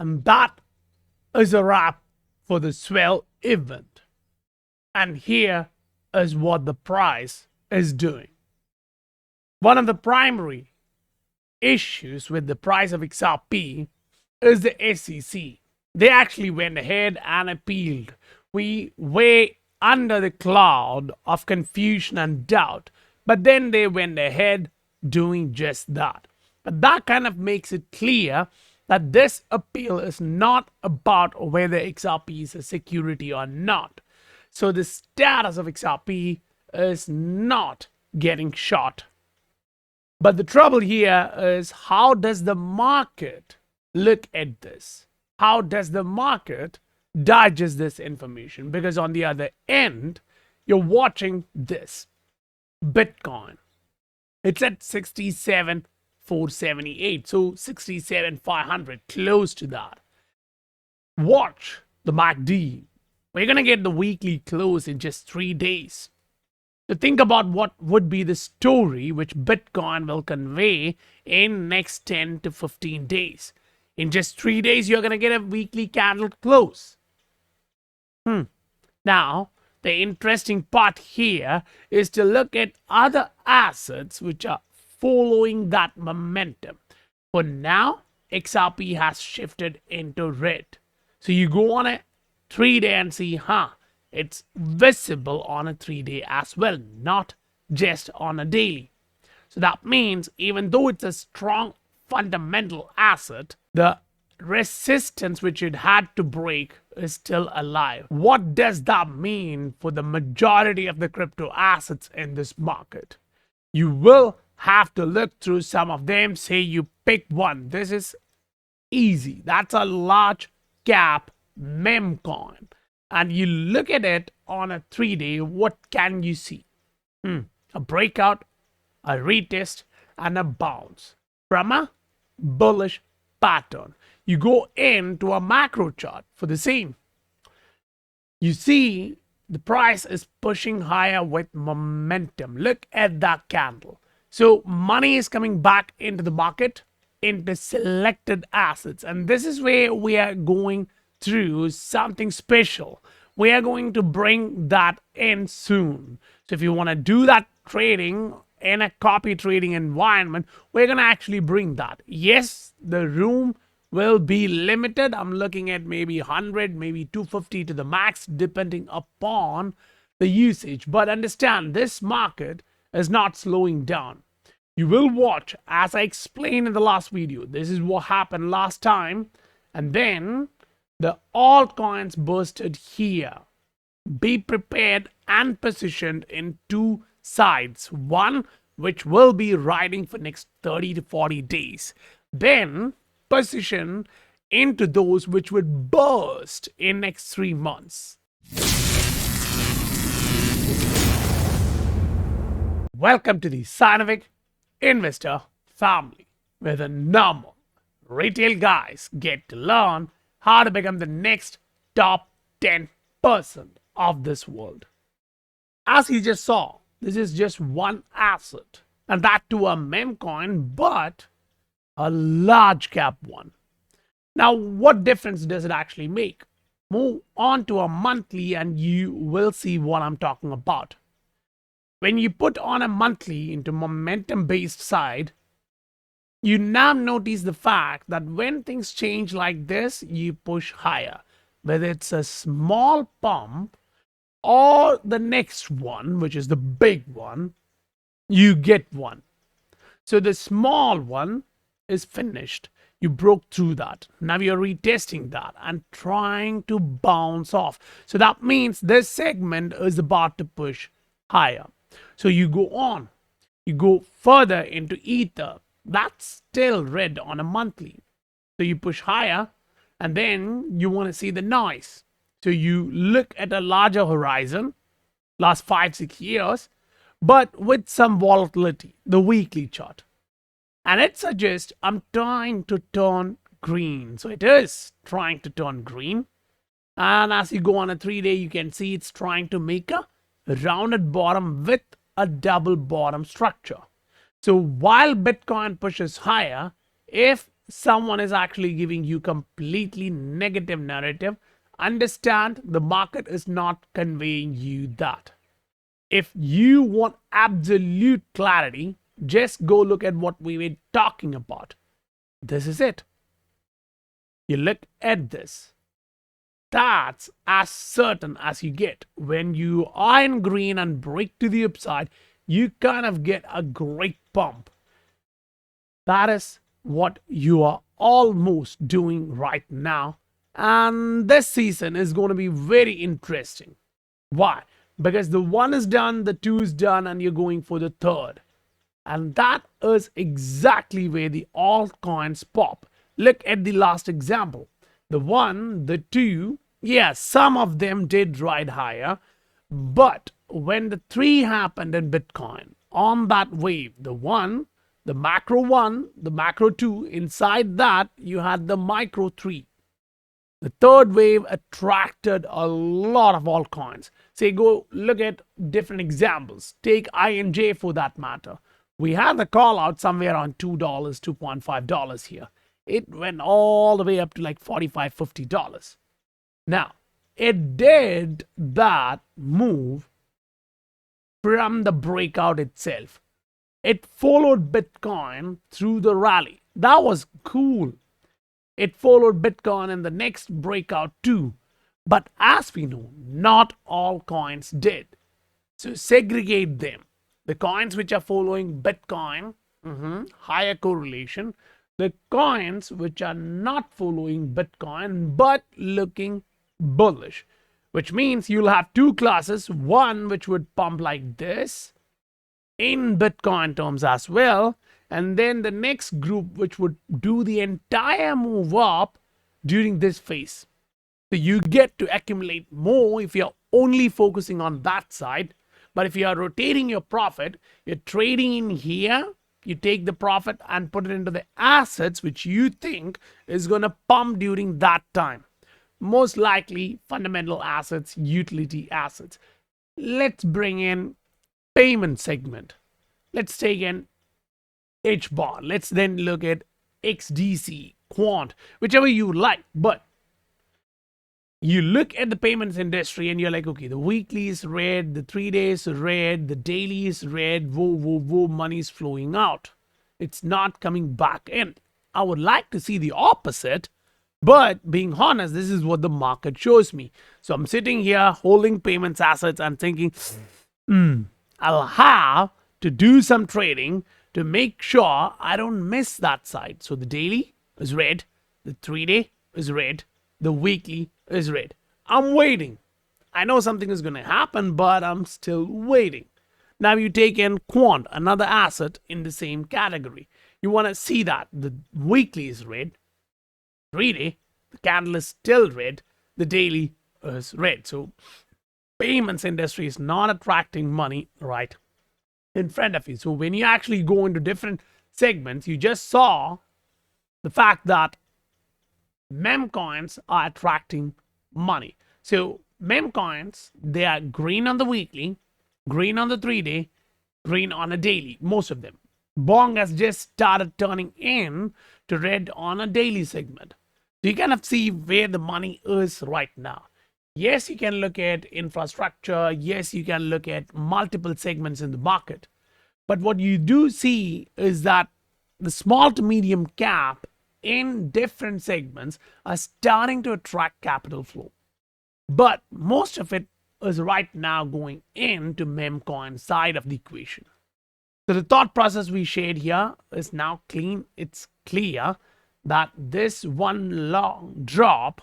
And that is a wrap for the swell event. And here is what the price is doing. One of the primary issues with the price of XRP is the SEC. They actually went ahead and appealed. We were under the cloud of confusion and doubt, but then they went ahead doing just that. But that kind of makes it clear that this appeal is not about whether XRP is a security or not. So the status of XRP is not getting shot. But the trouble here is, how does the market look at this? How does the market digest this information? Because on the other end, you're watching this. Bitcoin. It's at 67,478. So 67,500, close to that. Watch the MACD. We're going to get the weekly close in just 3 days. So think about what would be the story which Bitcoin will convey in next 10 to 15 days. In just 3 days, you're going to get a weekly candle close. Now, the interesting part here is to look at other assets which are following that momentum. For now, XRP has shifted into red. So you go on a 3-day and see, it's visible on a 3-day as well, not just on a daily. So that means even though it's a strong fundamental asset, the resistance which it had to break is still alive. What does that mean for the majority of the crypto assets in this market? You will have to look through some of them. Say you pick one. This is easy. That's a large cap meme coin. And you look at it on a 3-day, what can you see? A breakout, a retest, and a bounce from a bullish pattern. You go into a macro chart for the same. You see the price is pushing higher with momentum. Look at that candle. So money is coming back into the market, into selected assets. And this is where we are going through something special. We are going to bring that in soon. So if you want to do that trading in a copy trading environment, we're going to actually bring that. Yes, the room will be limited. I'm looking at maybe 100, maybe 250 to the max, depending upon the usage. But understand, this market is not slowing down. You will watch, as I explained in the last video, this is what happened last time. And then the altcoins bursted here. Be prepared and positioned in two sides. One, which will be riding for next 30 to 40 days. Then position into those which would burst in next 3 months. Welcome to the Scientific Investor family, where the normal retail guys get to learn how to become the next top 10% of this world. As you just saw, this is just one asset, and that too a meme coin, but a large cap one. Now, what difference does it actually make? Move on to a monthly and you will see what I'm talking about. When you put on a monthly into momentum based side, you now notice the fact that when things change like this, you push higher. Whether it's a small pump or the next one, which is the big one, you get one. So the small one is finished. You broke through that. Now you're retesting that and trying to bounce off. So that means this segment is about to push higher. So you go on. You go further into Ether. That's still red on a monthly. So you push higher and then you want to see the noise. So you look at a larger horizon, last 5-6 years, but with some volatility, the weekly chart. And it suggests I'm trying to turn green. So it is trying to turn green. And as you go on a 3-day, you can see it's trying to make a rounded bottom with a double bottom structure. So while Bitcoin pushes higher, if someone is actually giving you completely negative narrative, understand the market is not conveying you that. If you want absolute clarity, just go look at what we were talking about. This is it. You look at this. That's as certain as you get. When you are in green and break to the upside, you kind of get a great pump. That is what you are almost doing right now. And this season is going to be very interesting. Why? Because the 1 is done, the 2 is done, and you're going for the 3rd. And that is exactly where the altcoins pop. Look at the last example. The 1, the 2, yes, some of them did ride higher. But when the 3 happened in Bitcoin, on that wave, the 1, the macro 1, the macro 2, inside that, you had the micro 3. The 3rd wave attracted a lot of altcoins. Say, go look at different examples. Take INJ for that matter. We had the call out somewhere on $2, $2.5 here. It went all the way up to like $45, $50. Now, it did that move from the breakout itself. It followed Bitcoin through the rally. That was cool. It followed Bitcoin in the next breakout too. But as we know, not all coins did. So segregate them. The coins which are following Bitcoin, higher correlation. The coins which are not following Bitcoin but looking bullish. Which means you'll have 2 classes. One which would pump like this in Bitcoin terms as well. And then the next group which would do the entire move up during this phase. So you get to accumulate more if you're only focusing on that side. But if you are rotating your profit, you're trading in here, you take the profit and put it into the assets which you think is going to pump during that time. Most likely fundamental assets, utility assets. Let's bring in payment segment. Let's take in HBAR. Let's then look at XDC, Quant, whichever you like. But you look at the payments industry and you're like, okay, the weekly is red, the 3 days is red, the daily is red, whoa, money is flowing out. It's not coming back in. I would like to see the opposite, but being honest, this is what the market shows me. So I'm sitting here holding payments assets and thinking, I'll have to do some trading to make sure I don't miss that side. So the daily is red, the 3 day is red, the weekly is red. I'm waiting. I know something is going to happen, but I'm still waiting. Now you take in Quant, another asset in the same category. You want to see that the weekly is red, 3 day, the candle is still red, the daily is red. So payments industry is not attracting money right in front of you. So when you actually go into different segments, you just saw the fact that meme coins are attracting money. So meme coins, they are green on the weekly, green on the 3 day, green on a daily, most of them. Bong has just started turning in to red on a daily segment. So you kind of see where the money is right now. Yes, you can look at infrastructure. Yes, you can look at multiple segments in the market. But what you do see is that the small to medium cap in different segments are starting to attract capital flow. But most of it is right now going into meme coin side of the equation. So the thought process we shared here is now clean. It's clear that this one long drop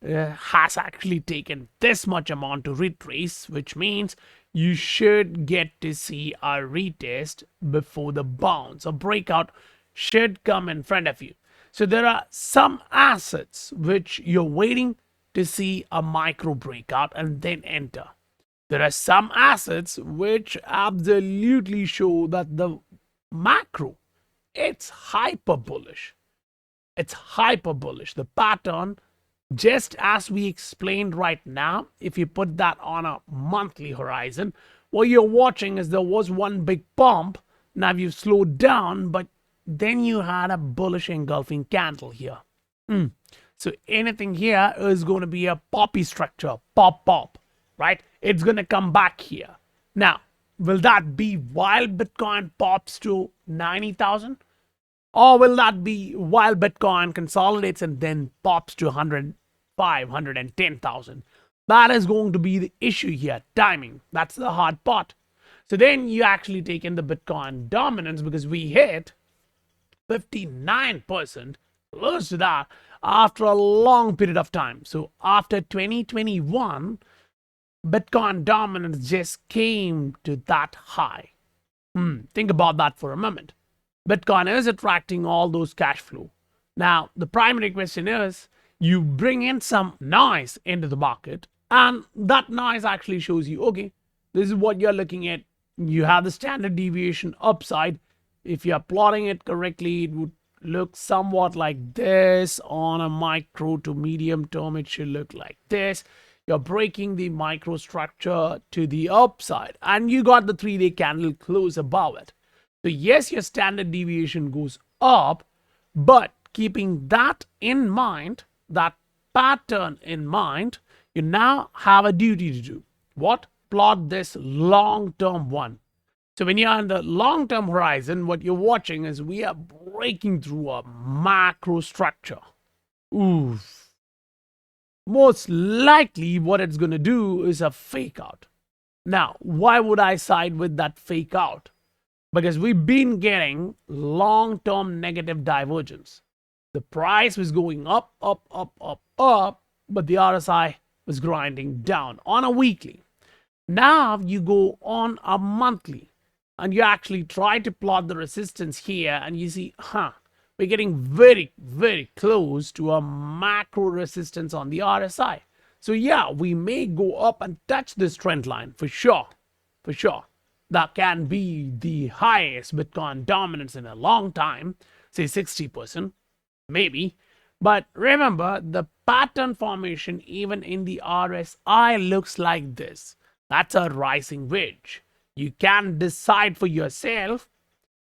has actually taken this much amount to retrace, which means you should get to see a retest before the bounce. A breakout should come in front of you. So there are some assets which you're waiting to see a micro breakout and then enter. There are some assets which absolutely show that the macro, it's hyper bullish. It's hyper bullish. The pattern, just as we explained right now, if you put that on a monthly horizon, what you're watching is there was one big pump. Now you've slowed down, but then you had a bullish engulfing candle here. So anything here is going to be a poppy structure, pop, right? It's going to come back here. Now, will that be while Bitcoin pops to 90,000? Or will that be while Bitcoin consolidates and then pops to 105, 110,000? That is going to be the issue here, timing. That's the hard part. So then you actually take in the Bitcoin dominance because we hit 59%, close to that, after a long period of time. So after 2021, Bitcoin dominance just came to that high. Think about that for a moment. Bitcoin is attracting all those cash flow. Now, the primary question is, you bring in some noise into the market, and that noise actually shows you, okay, this is what you're looking at. You have the standard deviation upside. If you're plotting it correctly, it would look somewhat like this. On a micro to medium term, it should look like this. You're breaking the microstructure to the upside, and you got the 3-day candle close above it. So yes, your standard deviation goes up, but keeping that in mind, that pattern in mind, you now have a duty to do. What? Plot this long-term one. So when you're on the long-term horizon, what you're watching is we are breaking through a macro structure. Oof. Most likely what it's going to do is a fake out. Now, why would I side with that fake out? Because we've been getting long-term negative divergence. The price was going up, but the RSI was grinding down on a weekly. Now you go on a monthly and you actually try to plot the resistance here, and you see, we're getting very, very close to a macro resistance on the RSI. So yeah, we may go up and touch this trend line for sure. That can be the highest Bitcoin dominance in a long time, say 60%, maybe. But remember, the pattern formation even in the RSI looks like this. That's a rising wedge. You can decide for yourself,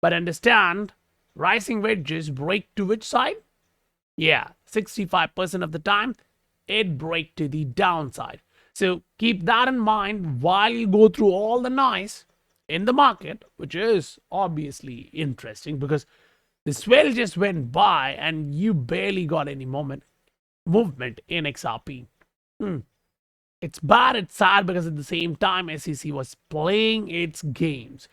but understand, rising wedges break to which side? Yeah, 65% of the time, it breaks to the downside. So keep that in mind while you go through all the noise in the market, which is obviously interesting because the swell just went by and you barely got any movement in XRP. It's bad, it's sad, because at the same time, SEC was playing its games.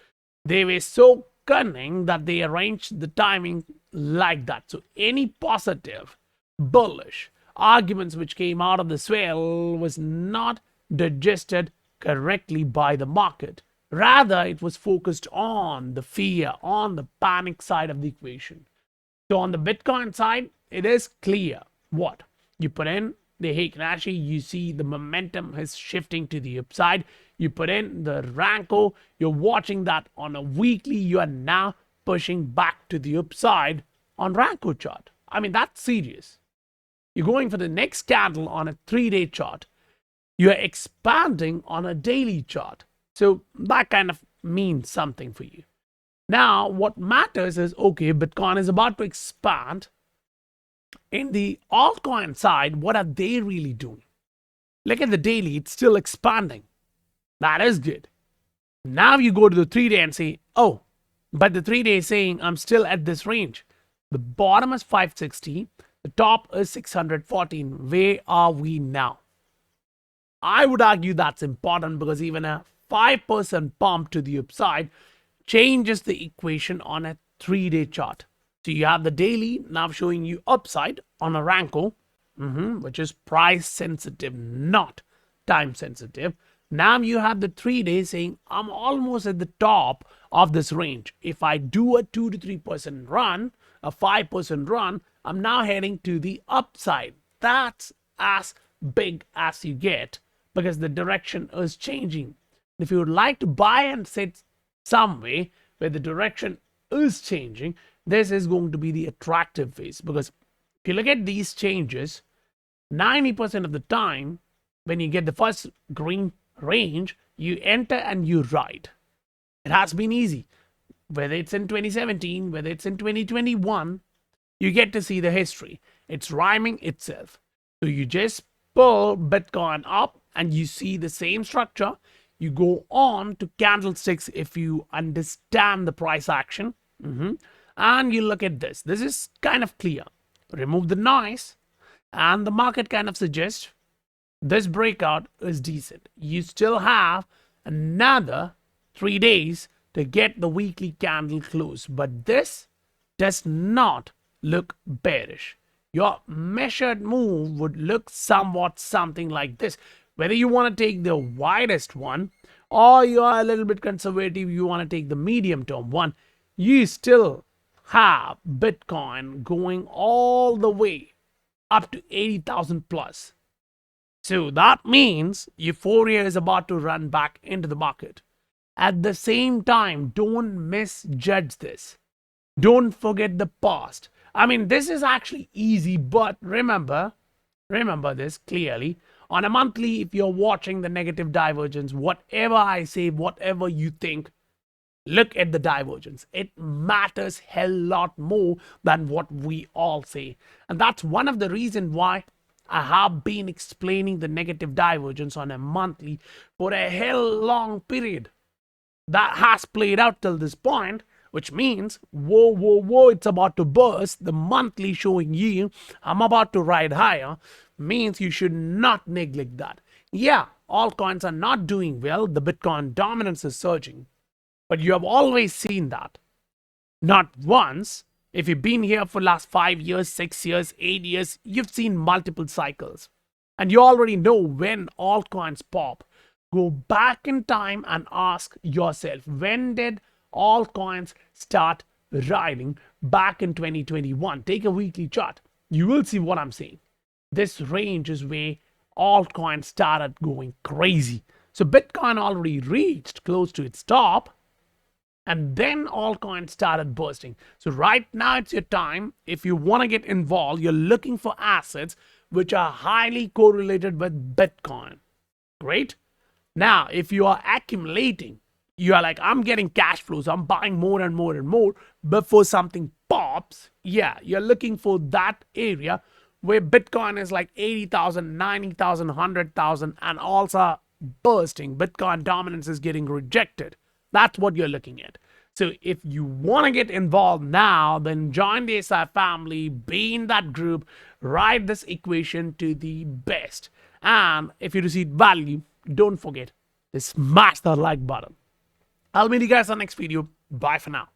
They were so cunning that they arranged the timing like that. So any positive, bullish arguments which came out of the swell was not digested correctly by the market. Rather, it was focused on the fear, on the panic side of the equation. So on the Bitcoin side, it is clear what you put in the Heikin-Ashi, you see the momentum is shifting to the upside. You put in the Ranko, you're watching that on a weekly, you are now pushing back to the upside on Ranko chart. I mean, that's serious. You're going for the next candle on a 3-day chart. You're expanding on a daily chart. So that kind of means something for you. Now, what matters is, okay, Bitcoin is about to expand. In the altcoin side, what are they really doing? Look at the daily, it's still expanding. That is good. Now you go to the 3-day and say, oh, but the 3-day is saying I'm still at this range. The bottom is 560, the top is 614. Where are we now? I would argue that's important because even a 5% pump to the upside changes the equation on a 3-day chart. So you have the daily now showing you upside on a Ranko, which is price sensitive, not time sensitive. Now you have the 3-day saying I'm almost at the top of this range. If I do a 2 to 3% run, a 5% run, I'm now heading to the upside. That's as big as you get because the direction is changing. If you would like to buy and sit some way where the direction is changing, this is going to be the attractive phase, because if you look at these changes, 90% of the time when you get the first green range, you enter and you ride. It has been easy. whether it's in 2017, whether it's in 2021, you get to see the history. It's rhyming itself. So you just pull Bitcoin up and you see the same structure. You go on to candlesticks if you understand the price action. And you look at this. This is kind of clear. Remove the noise, and the market kind of suggests this breakout is decent. You still have another 3 days to get the weekly candle close, but this does not look bearish. Your measured move would look somewhat something like this. Whether you want to take the widest one or you are a little bit conservative, you want to take the medium term one, you still have Bitcoin going all the way up to 80,000 plus. So that means euphoria is about to run back into the market. At the same time, don't misjudge this. Don't forget the past. I mean, this is actually easy, but remember this clearly. On a monthly, if you're watching the negative divergence, whatever I say, whatever you think, look at the divergence. It matters hell lot more than what we all say. And that's one of the reasons why I have been explaining the negative divergence on a monthly for a hell long period. That has played out till this point, which means, whoa, it's about to burst. The monthly showing you I'm about to ride higher means you should not neglect that. Yeah, altcoins are not doing well. The Bitcoin dominance is surging. But you have always seen that. Not once. If you've been here for last 5 years, 6 years, 8 years, you've seen multiple cycles. And you already know when altcoins pop. Go back in time and ask yourself, when did altcoins start riding back in 2021? Take a weekly chart. You will see what I'm saying. This range is where altcoins started going crazy. So Bitcoin already reached close to its top, and then altcoins started bursting. So right now it's your time. If you want to get involved, you're looking for assets which are highly correlated with Bitcoin. Great. Now, if you are accumulating, you are like, I'm getting cash flows, I'm buying more and more and more before something pops. Yeah, you're looking for that area where Bitcoin is like 80,000, 90,000, 100,000 and also bursting. Bitcoin dominance is getting rejected. That's what you're looking at. So if you want to get involved now, then join the SI family, be in that group, write this equation to the best. And if you receive value, don't forget to smash that like button. I'll meet you guys on the next video. Bye for now.